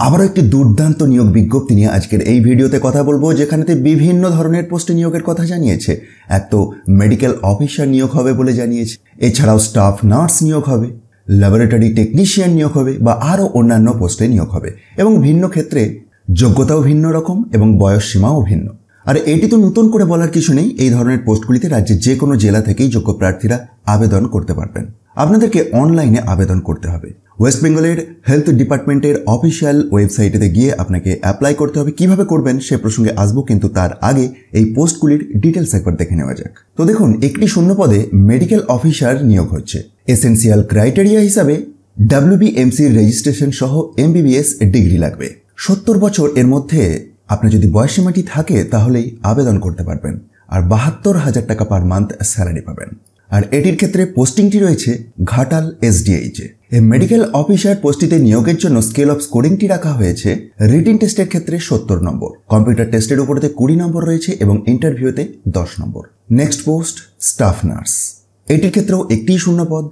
আবারও একটি দুর্দান্ত নিয়োগ বিজ্ঞপ্তি নিয়ে আজকের এই ভিডিওতে কথা বলবো, যেখানেতে বিভিন্ন ধরনের পোস্টে নিয়োগের কথা জানিয়েছে। এক তো মেডিকেল অফিসার নিয়োগ হবে বলে জানিয়েছে, এছাড়াও স্টাফ নার্স নিয়োগ হবে, ল্যাবরেটরি টেকনিশিয়ান নিয়োগ হবে বা আরও অন্যান্য পোস্টে নিয়োগ হবে এবং ভিন্ন ক্ষেত্রে যোগ্যতাও ভিন্ন রকম এবং বয়স সীমাও ভিন্ন। আর এটি তো নতুন করে বলার কিছু নেই, এই ধরনের পোস্টগুলিতে রাজ্যের যে কোনো জেলা থেকেই যোগ্য প্রার্থীরা আবেদন করতে পারবেন। আপনাদেরকে অনলাইনে আবেদন করতে হবে। ওয়েস্ট বেঙ্গলের হেলথ ডিপার্টমেন্টের অফিসিয়াল ওয়েবসাইটে গিয়ে আপনাকে অ্যাপ্লাই করতে হবে। কিভাবে করবেন সে প্রসঙ্গে আসবো, কিন্তু তার আগে এই পোস্টগুলির ডিটেলস একবার দেখে নেওয়া যাক। তো দেখুন, একটি শূন্য পদে মেডিকেল অফিসার নিয়োগ হচ্ছে। এসেন্সিয়াল ক্রাইটেরিয়া হিসাবে WBMC রেজিস্ট্রেশন সহ MBBS ডিগ্রি লাগবে। 70 বছর এর মধ্যে আপনার যদি বয়সসীমাটি থাকে তাহলেই আবেদন করতে পারবেন, আর 72,000 টাকা পার মান্থ স্যালারি পাবেন। আর এটির ক্ষেত্রে পোস্টিংটি রয়েছে ঘাটাল SDH এ। এই মেডিকেল অফিসার পোস্টটিতে নিয়োগের জন্য স্কেল অফ স্কোরিংটি রাখা হয়েছে রিটিন টেস্টের ক্ষেত্রে 70 নম্বর, কম্পিউটার টেস্টের উপরেতে 20 নম্বর রয়েছে এবং ইন্টারভিউতে 10 নম্বর। Next post staff nurse. এটির ক্ষেত্রেও একটি শূন্য পদ।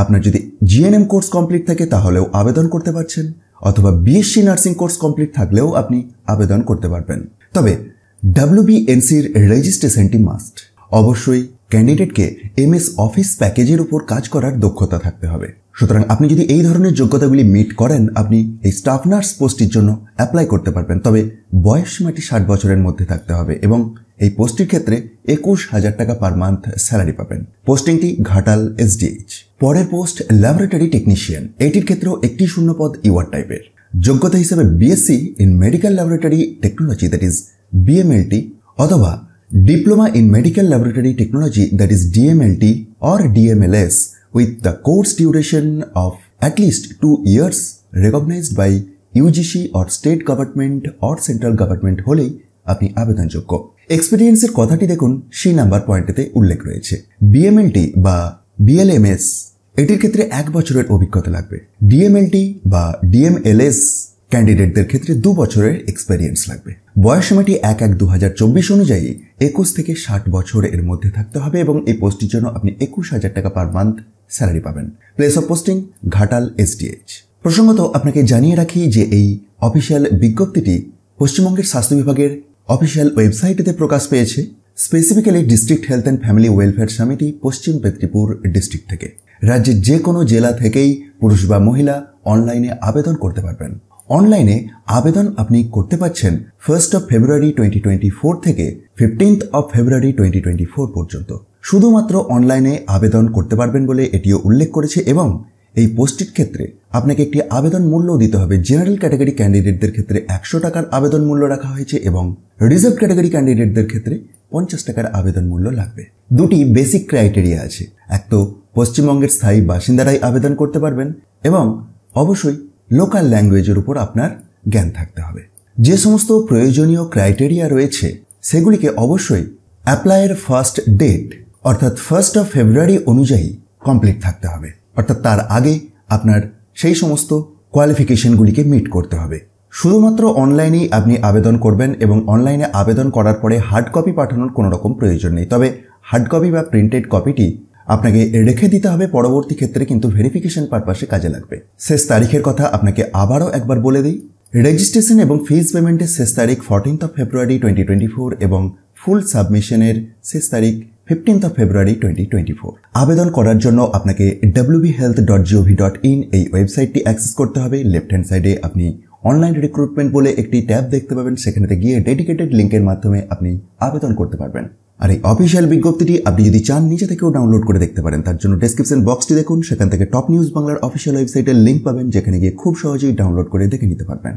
আপনার যদি GNM কোর্স কমপ্লিট থাকে তাহলেও আবেদন করতে পারছেন, অথবা BSc নার্সিং কোর্স কমপ্লিট থাকলেও আপনি আবেদন করতে পারবেন। তবে WBNCর রেজিস্ট্রেশনটি মাস্ট। অবশ্যই ক্যান্ডিডেটকে MS অফিস প্যাকেজের উপর কাজ করার দক্ষতা থাকতে হবে। সুতরাং আপনি যদি এই ধরনের যোগ্যতাগুলি মিট করেন, আপনি এই স্টাফ নার্স পোস্টটির জন্য অ্যাপ্লাই করতে পারবেন। তবে বয়স সীমাটি 60 বছরের মধ্যে থাকতে হবে এবং এই পোস্টটির ক্ষেত্রে 21,000 টাকা পার মান্থ স্যালারি পাবেন। পোস্টিংটি ঘাটাল SDH। পরের পোস্ট ল্যাবরেটরি টেকনিশিয়ান। এটির ক্ষেত্রেও একটি শূন্য পদ ইওয়ার টাইপের। যোগ্যতা হিসেবে BSc in medical laboratory technology, that is BMLT, অথবা Diploma in Medical Laboratory Technology, that is DMLT or DMLS, with the course duration of at least 2 years recognized by UGC or state government or central government হলেই আপনি আবেদনযোগ্য। এক্সপিরিয়েন্সের কথাটি দেখুন, C number পয়েন্টেতে উল্লেখ রয়েছে। BMLT বা BLMS এটির ক্ষেত্রে 1 বছরের অভিজ্ঞতা লাগবে। DMLT বা DMLS ক্যান্ডিডেটদের ক্ষেত্রে 2 বছরের এক্সপেরিয়েন্স লাগবে। বয়সসীমাটি 1/1/2024 অনুযায়ী 21 থেকে 60 বছর এর মধ্যে থাকতে হবে এবং এই পোস্টের জন্য আপনি 21,000 টাকা পার মান্থ স্যালারি পাবেন। Place of posting Ghatal SDH। প্রসঙ্গত আপনাকে জানিয়ে রাখি যে এই অফিসিয়াল বিজ্ঞপ্তিটি পশ্চিমবঙ্গের স্বাস্থ্য বিভাগের অফিসিয়াল ওয়েবসাইটেতে প্রকাশ পেয়েছে, specifically district health and family welfare সমিতি পশ্চিম মেদিনীপুর ডিস্ট্রিক্ট থেকে। রাজ্যের যে কোনো জেলা থেকেই পুরুষ বা মহিলা অনলাইনে আবেদন করতে পারবেন। অনলাইনে আবেদন আপনি করতে পারছেন 1 ফেব্রুয়ারি 2024 থেকে 15 ফেব্রুয়ারি 2024 পর্যন্ত। শুধুমাত্র অনলাইনে আবেদন করতে পারবেন বলে এটিও উল্লেখ করেছে এবং এই পোস্টটির ক্ষেত্রে আপনাকে একটি আবেদন মূল্য দিতে হবে। জেনারেল ক্যাটাগরি ক্যান্ডিডেটদের ক্ষেত্রে 100 টাকার আবেদন মূল্য রাখা হয়েছে এবং রিজার্ভ ক্যাটাগরি ক্যান্ডিডেটদের ক্ষেত্রে 50 টাকার আবেদন মূল্য লাগবে। দুটি বেসিক ক্রাইটেরিয়া আছে। এক তো পশ্চিমবঙ্গের স্থায়ী বাসিন্দারাই আবেদন করতে পারবেন এবং অবশ্যই লোকাল ল্যাঙ্গুয়েজের উপর আপনার জ্ঞান থাকতে হবে। যে সমস্ত প্রয়োজনীয় ক্রাইটেরিয়া রয়েছে সেগুলিকে অবশ্যই অ্যাপ্লাইয়ের ফার্স্ট ডেট অর্থাৎ 1 ফেব্রুয়ারি অনুযায়ী কমপ্লিট থাকতে হবে, অর্থাৎ তার আগে আপনার সেই সমস্ত কোয়ালিফিকেশনগুলিকে মিট করতে হবে। শুধুমাত্র অনলাইনেই আপনি আবেদন করবেন এবং অনলাইনে আবেদন করার পরে হার্ড কপি পাঠানোর কোনো রকম প্রয়োজন নেই। তবে হার্ড কপি বা প্রিন্টেড কপিটি আপনাকে রেখে দিতে হবে, পরবর্তী ক্ষেত্রে কিন্তু ভেরিফিকেশন পারপাসে কাজে লাগবে। শেষ তারিখের কথা আপনাকে আবারও একবার বলে দিই। রেজিস্ট্রেশন এবং ফিজ পেমেন্টের শেষ তারিখ 14 ফেব্রুয়ারি 2024 এবং ফুল সাবমিশনের শেষ তারিখ 15 ফেব্রুয়ারি 2024। আবেদন করার জন্য আপনাকে wbhealth.gov.in এই ওয়েবসাইটটি অ্যাক্সেস করতে হবে। লেফট হ্যান্ড সাইডে আপনি অনলাইন রিক্রুটমেন্ট বলে একটি ট্যাব দেখতে পাবেন, সেখানে গিয়ে ডেডিকেটেড লিঙ্কের মাধ্যমে আপনি আবেদন করতে পারবেন। আর এই অফিসিয়াল বিজ্ঞপ্তিটি আপনি যদি চান নিজে থেকেও ডাউনলোড করে দেখতে পারেন। তার জন্য ডেসক্রিপশন বক্সটি দেখুন, সেখান থেকে টপ নিউজ বাংলার অফিসিয়াল ওয়েবসাইটের লিঙ্ক পাবেন, যেখানে গিয়ে খুব সহজেই ডাউনলোড করে দেখে নিতে পারবেন।